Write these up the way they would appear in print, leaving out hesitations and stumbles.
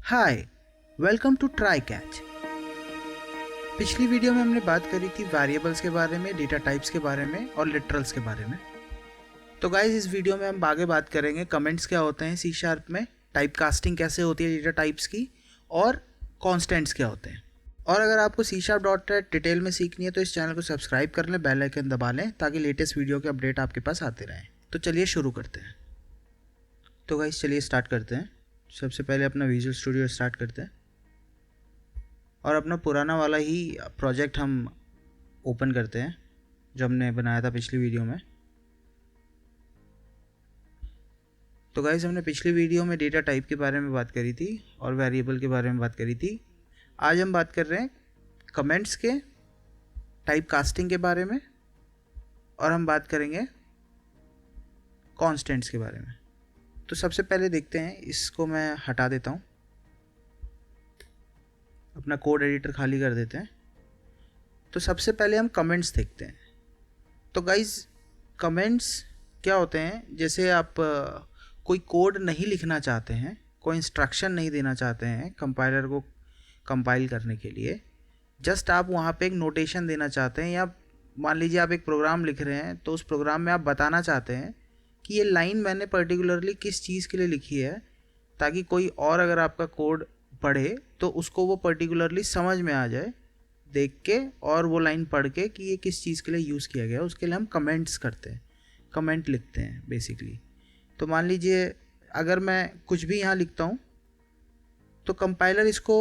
Hi, welcome to try catch. पिछली video में हमने बात करी थी वेरिएबल्स के बारे में, डेटा टाइप्स के बारे में और लिटरल्स के बारे में। तो गाइज इस वीडियो में हम आगे बात करेंगे कमेंट्स क्या होते हैं सी शार्प में, टाइप कास्टिंग कैसे होती है डेटा टाइप्स की, और कॉन्स्टेंट्स क्या होते हैं। और अगर आपको C sharp dot net detail में सीखनी है तो इस चैनल को सब्सक्राइब कर लें, बेल आइकन दबा लें ताकि लेटेस्ट वीडियो के अपडेट आपके पास आते रहें। तो चलिए शुरू करते हैं। तो गाइज चलिए स्टार्ट करते हैं। सबसे पहले अपना विजुअल स्टूडियो स्टार्ट करते हैं और अपना पुराना वाला ही प्रोजेक्ट हम ओपन करते हैं जो हमने बनाया था पिछली वीडियो में। तो गाइस हमने पिछली वीडियो में डेटा टाइप के बारे में बात करी थी और वेरिएबल के बारे में बात करी थी। आज हम बात कर रहे हैं कमेंट्स के, टाइप कास्टिंग के बारे में, और हम बात करेंगे कॉन्स्टेंट्स के बारे में। तो सबसे पहले देखते हैं, इसको मैं हटा देता हूँ, अपना कोड एडिटर खाली कर देते हैं। तो सबसे पहले हम कमेंट्स देखते हैं। तो गाइज कमेंट्स क्या होते हैं, जैसे आप कोई कोड नहीं लिखना चाहते हैं, कोई इंस्ट्रक्शन नहीं देना चाहते हैं कंपाइलर को कंपाइल करने के लिए, जस्ट आप वहाँ पे एक नोटेशन देना चाहते हैं, या मान लीजिए आप एक प्रोग्राम लिख रहे हैं तो उस प्रोग्राम में आप बताना चाहते हैं कि ये लाइन मैंने पर्टिकुलरली किस चीज़ के लिए लिखी है, ताकि कोई और अगर आपका कोड पढ़े तो उसको वो पर्टिकुलरली समझ में आ जाए देख के, और वो लाइन पढ़ के कि ये किस चीज़ के लिए यूज़ किया गया। उसके लिए हम कमेंट्स करते हैं, कमेंट लिखते हैं बेसिकली। तो मान लीजिए अगर मैं कुछ भी यहाँ लिखता हूँ तो कंपाइलर इसको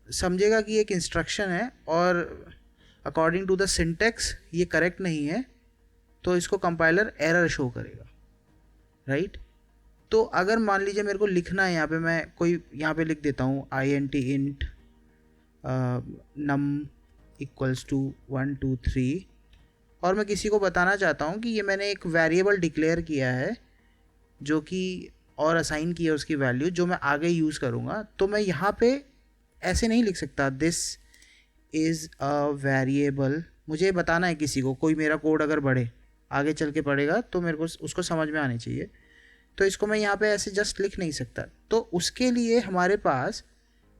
समझेगा कि एक इंस्ट्रक्शन है और अकॉर्डिंग टू द सिंटेक्स ये करेक्ट नहीं है, तो इसको कंपाइलर एरर शो करेगा, राइट। तो अगर मान लीजिए मेरे को लिखना है, यहाँ पे मैं कोई यहाँ पे लिख देता हूँ int num इक्वल्स टू 1 2 3, और मैं किसी को बताना चाहता हूँ कि ये मैंने एक वेरिएबल डिक्लेयर किया है जो कि और असाइन किया उसकी वैल्यू जो मैं आगे यूज़ करूँगा। तो मैं यहाँ पे ऐसे नहीं लिख सकता दिस इज़ अ वेरिएबल। मुझे बताना है किसी को, कोई मेरा कोड अगर बढ़े आगे चल के पढ़ेगा तो मेरे को उसको समझ में आनी चाहिए। तो इसको मैं यहाँ पे ऐसे जस्ट लिख नहीं सकता। तो उसके लिए हमारे पास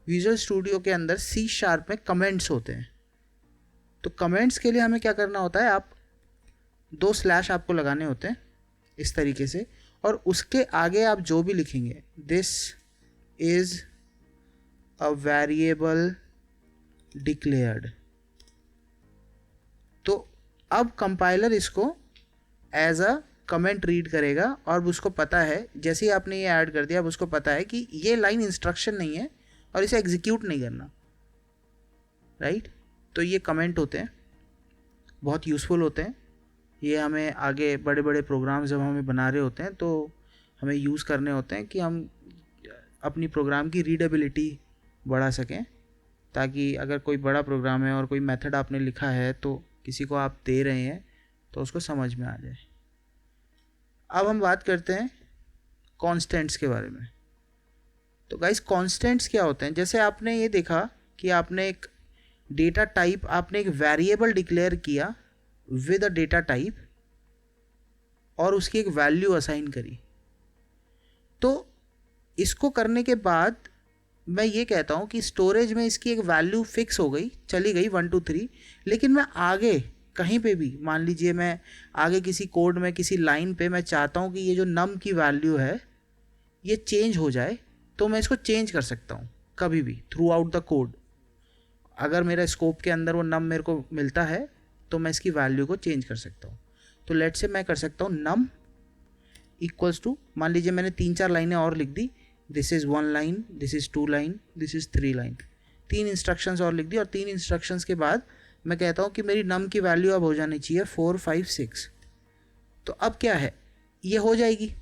विजुअल स्टूडियो के अंदर सी शार्प में कमेंट्स होते हैं। तो कमेंट्स के लिए हमें क्या करना होता है, आप 2 स्लैश आपको लगाने होते हैं इस तरीके से, और उसके आगे आप जो भी लिखेंगे, this is a variable declared. तो अब कंपाइलर इसको एज अ कमेंट रीड करेगा और उसको पता है, जैसे ही आपने ये ऐड कर दिया अब उसको पता है कि ये लाइन इंस्ट्रक्शन नहीं है और इसे एग्जीक्यूट नहीं करना, राइट। तो ये कमेंट होते हैं, बहुत यूज़फुल होते हैं। ये हमें आगे बड़े बड़े प्रोग्राम जब हमें बना रहे होते हैं तो हमें यूज़ करने होते हैं कि हम अपनी प्रोग्राम की रीडेबिलिटी बढ़ा सकें, ताकि अगर कोई बड़ा प्रोग्राम है और कोई मेथड आपने लिखा है तो किसी को आप दे रहे हैं तो उसको समझ में आ जाए। अब हम बात करते हैं कॉन्स्टेंट्स के बारे में। तो गाइस कॉन्स्टेंट्स क्या होते हैं, जैसे आपने ये देखा कि आपने एक डेटा टाइप, आपने एक वेरिएबल डिक्लेयर किया विद अ डेटा टाइप और उसकी एक वैल्यू असाइन करी। तो इसको करने के बाद मैं ये कहता हूँ कि स्टोरेज में इसकी एक वैल्यू फिक्स हो गई, चली गई 1 2 3, लेकिन मैं आगे कहीं पे भी, मान लीजिए मैं आगे किसी कोड में किसी लाइन पे मैं चाहता हूँ कि ये जो नम की वैल्यू है ये चेंज हो जाए, तो मैं इसको चेंज कर सकता हूँ कभी भी थ्रू आउट द कोड। अगर मेरा स्कोप के अंदर वो नम मेरे को मिलता है तो मैं इसकी वैल्यू को चेंज कर सकता हूँ। तो लेट से मैं कर सकता हूँ नम इक्वल्स टू, मान लीजिए मैंने 3-4 लाइनें और लिख दी, this is 1 line, this is 2 line, this is 3 line, 3 instructions और लिख दी। और 3 इंस्ट्रक्शंस के बाद मैं कहता हूँ कि मेरी नम की वैल्यू अब हो जानी चाहिए 4 5 6। तो अब क्या है, ये हो जाएगी,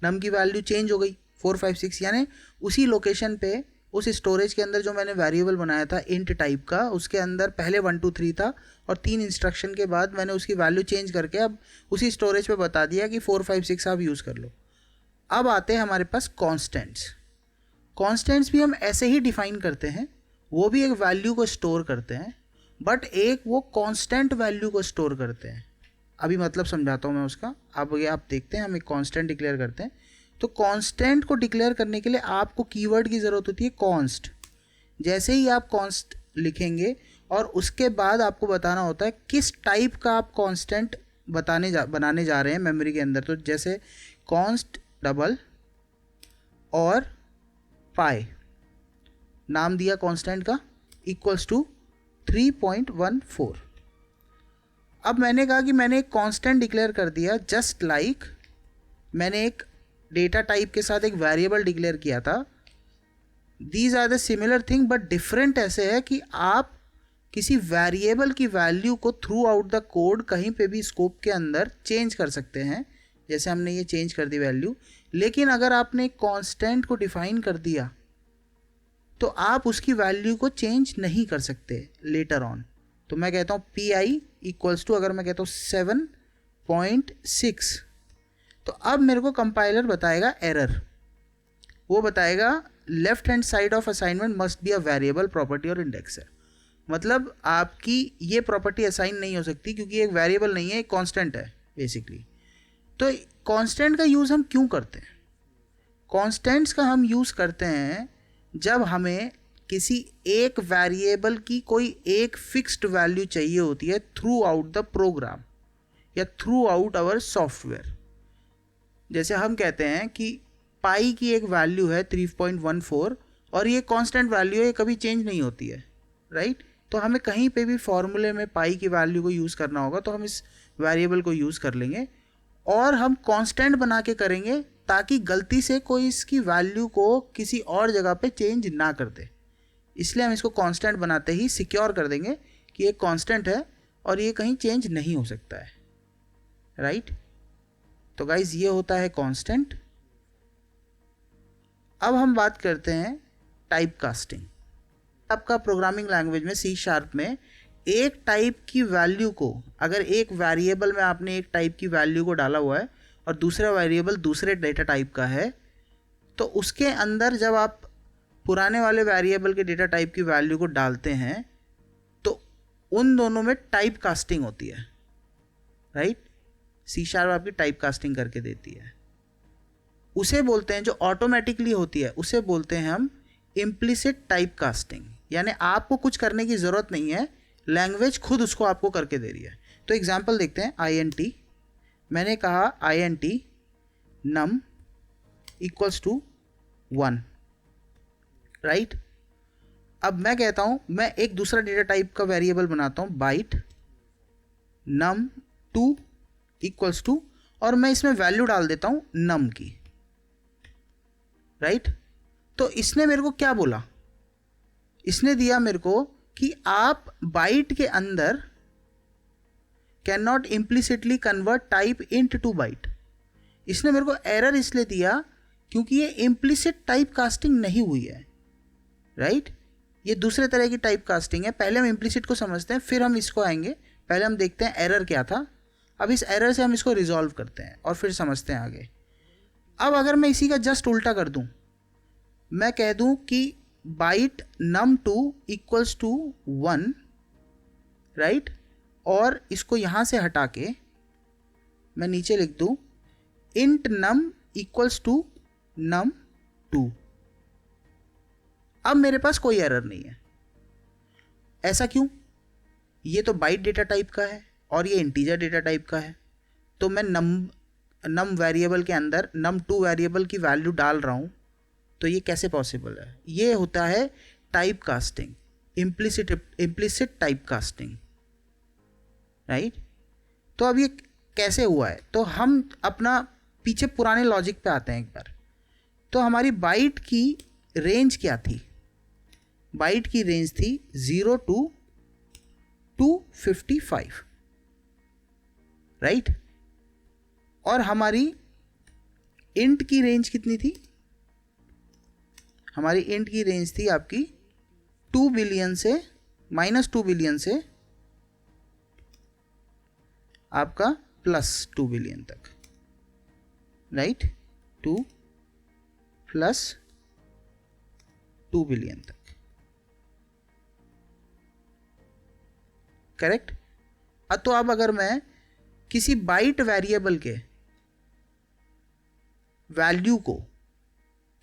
नम की वैल्यू चेंज हो गई 4 5 6, यानी उसी लोकेशन पे उस स्टोरेज के अंदर जो मैंने वेरिएबल बनाया था इंट टाइप का, उसके अंदर पहले 1 2 3 था और 3 इंस्ट्रक्शन के बाद मैंने उसकी वैल्यू चेंज करके अब उसी स्टोरेज पे बता दिया कि 4 5 6 आप यूज़ कर लो। अब आते हैं हमारे पास कॉन्स्टेंट्स। कॉन्स्टेंट्स भी हम ऐसे ही डिफाइन करते हैं, वो भी एक वैल्यू को स्टोर करते हैं, बट एक वो कांस्टेंट वैल्यू को स्टोर करते हैं। अभी मतलब समझाता हूँ मैं उसका। अब ये आप देखते हैं, हम एक कांस्टेंट डिक्लेयर करते हैं, तो कांस्टेंट को डिक्लेयर करने के लिए आपको कीवर्ड की ज़रूरत होती है कॉन्स्ट। जैसे ही आप कॉन्स्ट लिखेंगे और उसके बाद आपको बताना होता है किस टाइप का आप कांस्टेंट बनाने जा रहे हैं मेमोरी के अंदर। तो जैसे कॉन्स्ट डबल और पाई नाम दिया कांस्टेंट का इक्वल्स टू 3.14। अब मैंने कहा कि मैंने एक कांस्टेंट डिक्लेयर कर दिया, जस्ट लाइक मैंने एक डेटा टाइप के साथ एक वेरिएबल डिक्लेयर किया था। These are the similar thing but different ऐसे है कि आप किसी वेरिएबल की वैल्यू को थ्रू आउट द कोड कहीं पे भी स्कोप के अंदर चेंज कर सकते हैं, जैसे हमने ये चेंज कर दी वैल्यू। लेकिन अगर आपने कांस्टेंट को डिफाइन कर दिया तो आप उसकी वैल्यू को चेंज नहीं कर सकते लेटर ऑन। तो मैं कहता हूँ पी आई इक्वल्स टू, अगर मैं कहता हूँ 7.6, तो अब मेरे को कंपाइलर बताएगा एरर। वो बताएगा left hand side of assignment must be a variable property और इंडेक्सर। मतलब आपकी ये प्रॉपर्टी असाइन नहीं हो सकती क्योंकि एक वेरिएबल नहीं है, एक कांस्टेंट है बेसिकली। तो कांस्टेंट का यूज़ हम क्यों करते हैं? कांस्टेंट्स का हम यूज़ करते हैं जब हमें किसी एक वेरिएबल की कोई एक फिक्स्ड वैल्यू चाहिए होती है थ्रू आउट द प्रोग्राम या थ्रू आउट आवर सॉफ्टवेयर। जैसे हम कहते हैं कि पाई की एक वैल्यू है 3.14 और ये कांस्टेंट वैल्यू है, ये कभी चेंज नहीं होती है, राइट? तो हमें कहीं पे भी फॉर्मूले में पाई की वैल्यू को यूज़ करना होगा तो हम इस वेरिएबल को यूज़ कर लेंगे और हम कांस्टेंट बना के करेंगे ताकि गलती से कोई इसकी वैल्यू को किसी और जगह पे चेंज ना कर दे। इसलिए हम इसको कांस्टेंट बनाते ही सिक्योर कर देंगे कि ये कांस्टेंट है और ये कहीं चेंज नहीं हो सकता है, राइट? तो गाइज ये होता है कांस्टेंट। अब हम बात करते हैं टाइप कास्टिंग। आपका प्रोग्रामिंग लैंग्वेज में C# में एक टाइप की वैल्यू को, अगर एक वेरिएबल में आपने एक टाइप की वैल्यू को डाला हुआ है और दूसरा वेरिएबल दूसरे डेटा टाइप का है, तो उसके अंदर जब आप पुराने वाले वेरिएबल के डेटा टाइप की वैल्यू को डालते हैं तो उन दोनों में टाइप कास्टिंग होती है, राइट? C# आपकी टाइप कास्टिंग करके देती है। उसे बोलते हैं, जो ऑटोमेटिकली होती है उसे बोलते हैं हम इम्प्लिसिट टाइप कास्टिंग। यानी आपको कुछ करने की ज़रूरत नहीं है, लैंग्वेज खुद उसको आपको करके दे रही है। तो एग्जांपल देखते हैं। int, मैंने कहा int num equals to 1, right? अब मैं कहता हूँ, मैं एक दूसरा डेटा टाइप का वेरिएबल बनाता हूँ बाइट num2 इक्वल्स टू, और मैं इसमें वैल्यू डाल देता हूँ num की, राइट? तो इसने मेरे को क्या बोला? इसने दिया मेरे को कि आप बाइट के अंदर can not implicitly convert type int to byte. इसने मेरे को एरर इसलिए दिया क्योंकि ये इम्प्लिसिट टाइप कास्टिंग नहीं हुई है, राइट? ये दूसरे तरह की टाइप कास्टिंग है। पहले हम इम्प्लिसिट को समझते हैं, फिर हम इसको आएंगे। पहले हम देखते हैं एरर क्या था, अब इस एरर से हम इसको रिजॉल्व करते हैं और फिर समझते हैं आगे। अब अगर मैं इसी का जस्ट उल्टा कर दूं, मैं कह दूं कि bite num2 equals to 1, right? और इसको यहाँ से हटा के मैं नीचे लिख दूं int num equals to num2। अब मेरे पास कोई एरर नहीं है। ऐसा क्यों? ये तो बाइट डेटा टाइप का है और ये इंटीजर डेटा टाइप का है। तो मैं num वेरिएबल के अंदर num2 वेरिएबल की वैल्यू डाल रहा हूँ, तो ये कैसे पॉसिबल है? ये होता है type casting, implicit type casting, right? तो अब ये कैसे हुआ है? तो हम अपना पीछे पुराने लॉजिक पे आते हैं एक बार। तो हमारी बाइट की रेंज क्या थी? बाइट की रेंज थी 0 to 255, राइट? और हमारी इंट की रेंज कितनी थी? हमारी इंट की रेंज थी आपकी 2 बिलियन से -2 बिलियन से आपका +2 बिलियन तक, राइट? 2 + 2 बिलियन तक, करेक्ट? तो अब अगर मैं किसी बाइट वेरिएबल के वैल्यू को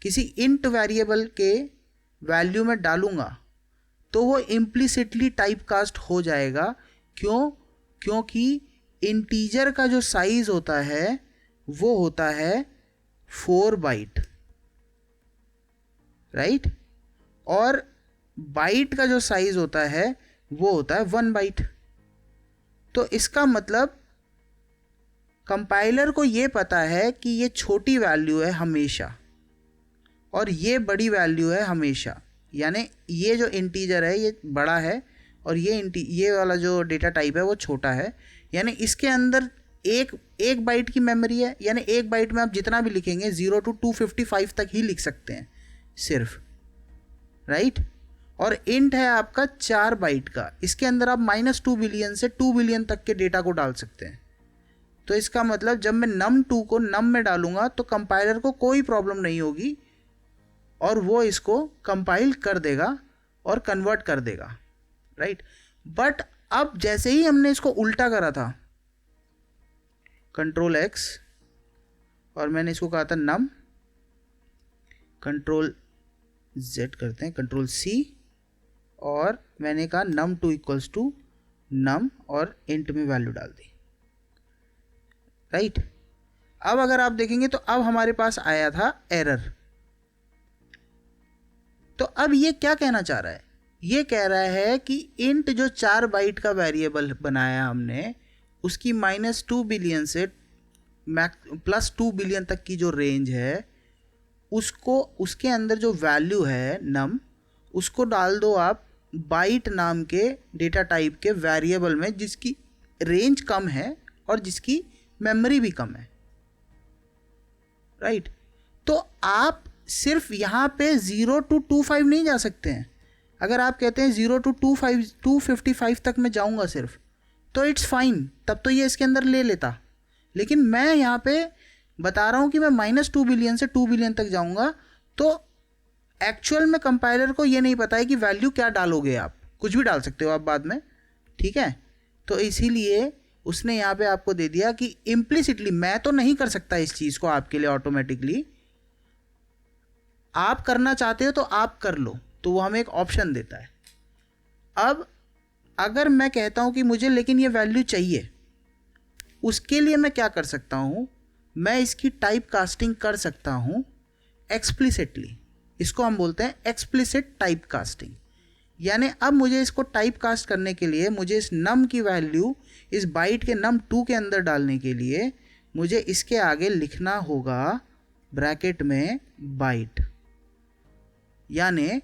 किसी इंट वेरिएबल के वैल्यू में डालूंगा तो वो इम्प्लिसिटली टाइप कास्ट हो जाएगा। क्यों? क्योंकि इंटीजर का जो साइज होता है वो होता है 4 बाइट, राइट, और बाइट का जो साइज होता है वो होता है 1 बाइट। तो इसका मतलब कंपाइलर को ये पता है कि ये छोटी वैल्यू है हमेशा और ये बड़ी वैल्यू है हमेशा, यानी ये जो इंटीजर है ये बड़ा है और ये वाला जो डेटा टाइप है वो छोटा है। यानी इसके अंदर एक बाइट की मेमोरी है, यानी एक बाइट में आप जितना भी लिखेंगे 0 to 255 तक ही लिख सकते हैं सिर्फ, राइट। और इंट है आपका 4 बाइट का, इसके अंदर आप -2 बिलियन से 2 बिलियन तक के डेटा को डाल सकते हैं। तो इसका मतलब जब मैं num2 को num में डालूंगा तो कंपाइलर को कोई प्रॉब्लम नहीं होगी और वो इसको कंपाइल कर देगा और कन्वर्ट कर देगा, राइट। बट अब जैसे ही हमने इसको उल्टा करा था, Ctrl+X, और मैंने इसको कहा था num, Ctrl+Z करते हैं, Ctrl+C, और मैंने कहा num2 इक्वल्स टू num और इंट में वैल्यू डाल दी, राइट। अब अगर आप देखेंगे तो अब हमारे पास आया था एरर। तो अब ये क्या कहना चाह रहा है? ये कह रहा है कि इंट जो 4 बाइट का वेरिएबल बनाया हमने उसकी -2 बिलियन से +2 बिलियन तक की जो रेंज है उसको, उसके अंदर जो वैल्यू है नम, उसको डाल दो आप बाइट नाम के डेटा टाइप के वेरिएबल में जिसकी रेंज कम है और जिसकी मेमोरी भी कम है, राइट। तो आप सिर्फ यहाँ पे 0 to 25 नहीं जा सकते हैं। अगर आप कहते हैं 0 to 255 तक मैं जाऊँगा सिर्फ, तो इट्स फाइन, तब तो ये इसके अंदर ले लेता। लेकिन मैं यहाँ पे बता रहा हूँ कि मैं -2 बिलियन से 2 बिलियन तक जाऊँगा, तो एक्चुअल में कंपाइलर को ये नहीं पता है कि वैल्यू क्या डालोगे, आप कुछ भी डाल सकते हो आप बाद में, ठीक है। तो इसीलिए उसने यहाँ पे आपको दे दिया कि इम्प्लिसिटली, मैं तो नहीं कर सकता इस चीज़ को आपके लिए ऑटोमेटिकली, आप करना चाहते हो तो आप कर लो, तो वो हमें एक ऑप्शन देता है। अब अगर मैं कहता हूँ कि मुझे लेकिन ये वैल्यू चाहिए, उसके लिए मैं क्या कर सकता हूँ, मैं इसकी टाइप कास्टिंग कर सकता हूँ एक्सप्लिसिटली। इसको हम बोलते हैं एक्सप्लिसिट टाइप कास्टिंग। यानी अब मुझे इसको टाइप कास्ट करने के लिए, मुझे इस नम की वैल्यू इस बाइट के num2 के अंदर डालने के लिए मुझे इसके आगे लिखना होगा ब्रैकेट में बाइट। यानी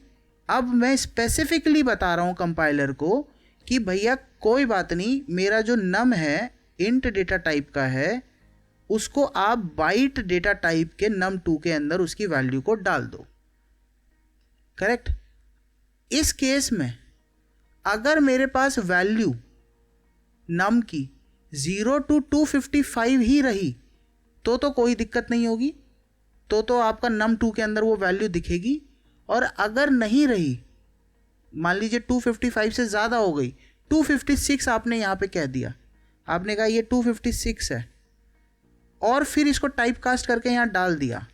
अब मैं स्पेसिफिकली बता रहा हूँ कंपाइलर को कि भैया कोई बात नहीं, मेरा जो नम है इंट डेटा टाइप का है, उसको आप बाइट डेटा टाइप के num2 के अंदर उसकी वैल्यू को डाल दो, करेक्ट। इस केस में अगर मेरे पास वैल्यू नम की 0 to 255 ही रही तो कोई दिक्कत नहीं होगी, तो आपका num2 के अंदर वो वैल्यू दिखेगी। और अगर नहीं रही, मान लीजिए 255 से ज़्यादा हो गई, 256 आपने यहाँ पे कह दिया, आपने कहा ये 256 है और फिर इसको टाइप कास्ट करके यहाँ डाल दिया,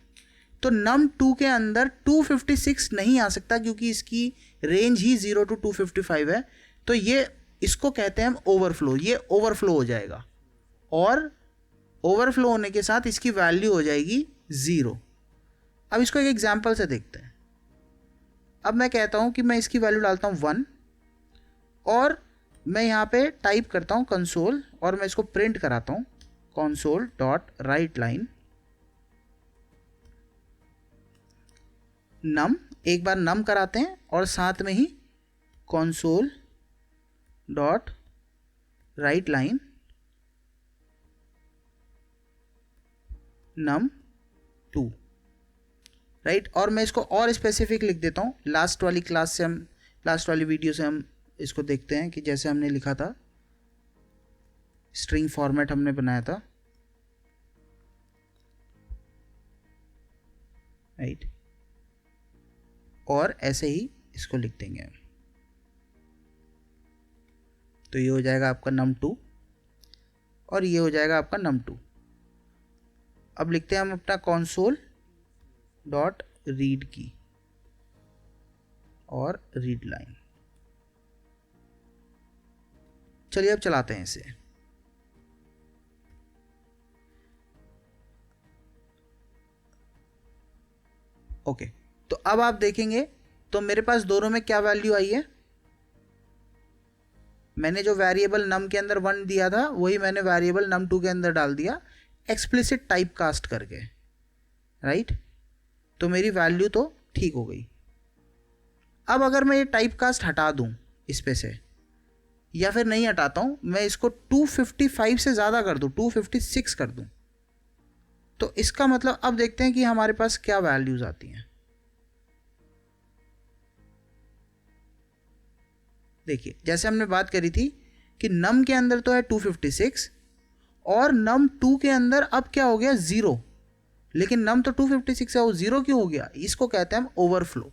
तो num2 के अंदर 256 नहीं आ सकता क्योंकि इसकी रेंज ही 0 to 255 है। तो ये, इसको कहते हैं हम ओवरफ्लो, ये ओवरफ्लो हो जाएगा और ओवरफ्लो होने के साथ इसकी वैल्यू हो जाएगी 0। अब इसको एक एग्जांपल से देखते हैं। अब मैं कहता हूँ कि मैं इसकी वैल्यू डालता हूँ 1 और मैं यहाँ पे टाइप करता हूँ कंसोल और मैं इसको प्रिंट कराता हूँ console.writeLine num, एक बार num कराते हैं और साथ में ही console.writeLine num2, राइट। और मैं इसको और स्पेसिफिक लिख देता हूँ। लास्ट वाली क्लास से हम, लास्ट वाली वीडियो से हम इसको देखते हैं कि जैसे हमने लिखा था, स्ट्रिंग फॉर्मेट हमने बनाया था, राइट। और ऐसे ही इसको लिख देंगे हम, तो ये हो जाएगा आपका num2 और ये हो जाएगा आपका num2। अब लिखते हैं हम अपना console डॉट रीड की और रीड लाइन। चलिए अब चलाते हैं इसे। ओके, तो अब आप देखेंगे तो मेरे पास दोनों में क्या वैल्यू आई है। मैंने जो वेरिएबल num के अंदर 1 दिया था वही मैंने वेरिएबल num2 के अंदर डाल दिया एक्सप्लिसिट टाइप कास्ट करके, राइट। तो मेरी वैल्यू तो ठीक हो गई। अब अगर मैं ये टाइप कास्ट हटा दूं इस पे से, या फिर नहीं हटाता हूं, मैं इसको 255 से ज़्यादा कर दूं, 256 कर दूं, तो इसका मतलब अब देखते हैं कि हमारे पास क्या वैल्यूज आती हैं। देखिए जैसे हमने बात करी थी कि num के अंदर तो है 256 और num2 के अंदर अब क्या हो गया 0, लेकिन num तो 256 है, वो 0 क्यों हो गया? इसको कहते हैं हम ओवरफ्लो।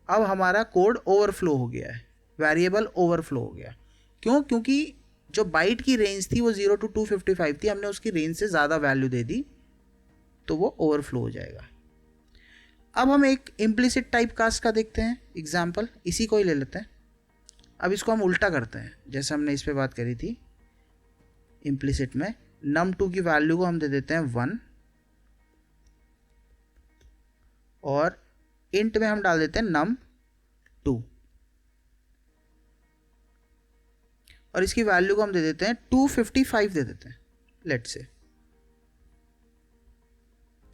अब हमारा कोड ओवरफ्लो हो गया है, वेरिएबल ओवरफ्लो हो गया। क्यों? क्योंकि जो बाइट की रेंज थी वो 0 to 255 थी, हमने उसकी रेंज से ज़्यादा वैल्यू दे दी, तो वो ओवरफ्लो हो जाएगा। अब हम एक इम्प्लिसिट टाइप कास्ट का देखते हैं एग्जाम्पल, इसी को ही ले लेते हैं। अब इसको हम उल्टा करते हैं, जैसे हमने इस पे बात करी थी इम्प्लिसिट में। num2 की वैल्यू को हम दे देते हैं 1 और इंट में हम डाल देते हैं num2 और इसकी वैल्यू को हम दे देते हैं 255 दे देते हैं लेट से।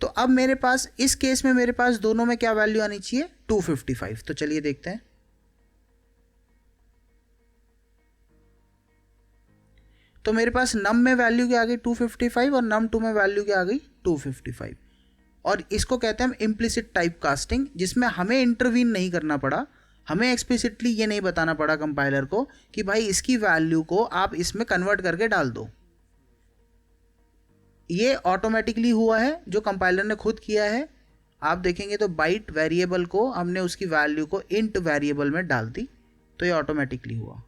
तो अब मेरे पास इस केस में मेरे पास दोनों में क्या वैल्यू आनी चाहिए? 255। तो चलिए देखते हैं। तो मेरे पास num में वैल्यू क्या आ गई 255 और num2 में वैल्यू क्या आ गई 255। और इसको कहते हैं हम इम्प्लिसिट टाइप कास्टिंग, जिसमें हमें इंटरवीन नहीं करना पड़ा, हमें एक्सप्लिसिटली ये नहीं बताना पड़ा कंपाइलर को कि भाई इसकी वैल्यू को आप इसमें कन्वर्ट करके डाल दो। ये ऑटोमेटिकली हुआ है, जो कंपाइलर ने खुद किया है। आप देखेंगे तो बाइट वेरिएबल को हमने उसकी वैल्यू को इंट वेरिएबल में डाल दी, तो ये ऑटोमेटिकली हुआ।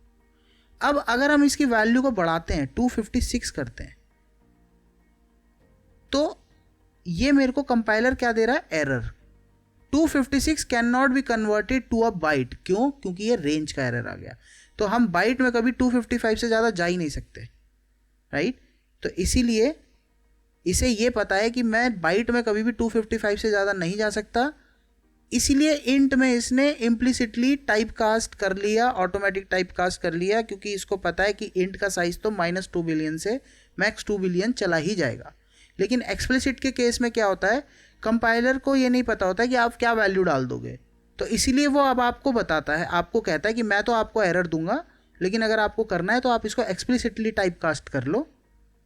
अब अगर हम इसकी वैल्यू को बढ़ाते हैं 256 करते हैं, तो ये मेरे को कंपाइलर क्या दे रहा है? Error. 256 can not be converted to a byte. क्यों? क्योंकि ये रेंज का एरर आ गया। तो हम बाइट में कभी 255 से ज़्यादा जा ही नहीं सकते, राइट। तो इसीलिए इसे ये पता है कि मैं बाइट में कभी भी 255 से ज़्यादा नहीं जा सकता, इसीलिए इंट में इसने इम्प्लिसिटली टाइप कास्ट कर लिया, ऑटोमेटिक टाइप कास्ट कर लिया, क्योंकि इसको पता है कि इंट का साइज तो -2 बिलियन से मैक्स 2 बिलियन चला ही जाएगा। लेकिन एक्सप्लिसिट के केस में क्या होता है, कंपाइलर को ये नहीं पता होता है कि आप क्या वैल्यू डाल दोगे, तो इसीलिए वो अब आपको बताता है, आपको कहता है कि मैं तो आपको एरर दूंगा, लेकिन अगर आपको करना है तो आप इसको एक्सप्लिसिटली टाइप कास्ट कर लो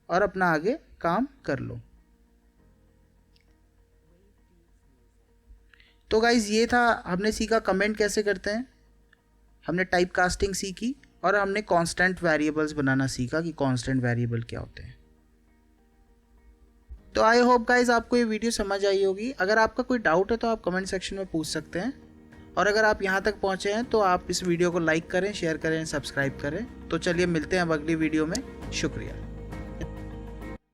और अपना आगे काम कर लो। तो गाइज ये था, हमने सीखा कमेंट कैसे करते हैं, हमने टाइप कास्टिंग सीखी और हमने कांस्टेंट वेरिएबल्स बनाना सीखा कि कांस्टेंट वेरिएबल क्या होते हैं। तो आई होप गाइज आपको ये वीडियो समझ आई होगी। अगर आपका कोई डाउट है तो आप कमेंट सेक्शन में पूछ सकते हैं, और अगर आप यहाँ तक पहुँचे हैं तो आप इस वीडियो को लाइक करें, शेयर करें, सब्सक्राइब करें। तो चलिए मिलते हैं अब अगली वीडियो में। शुक्रिया।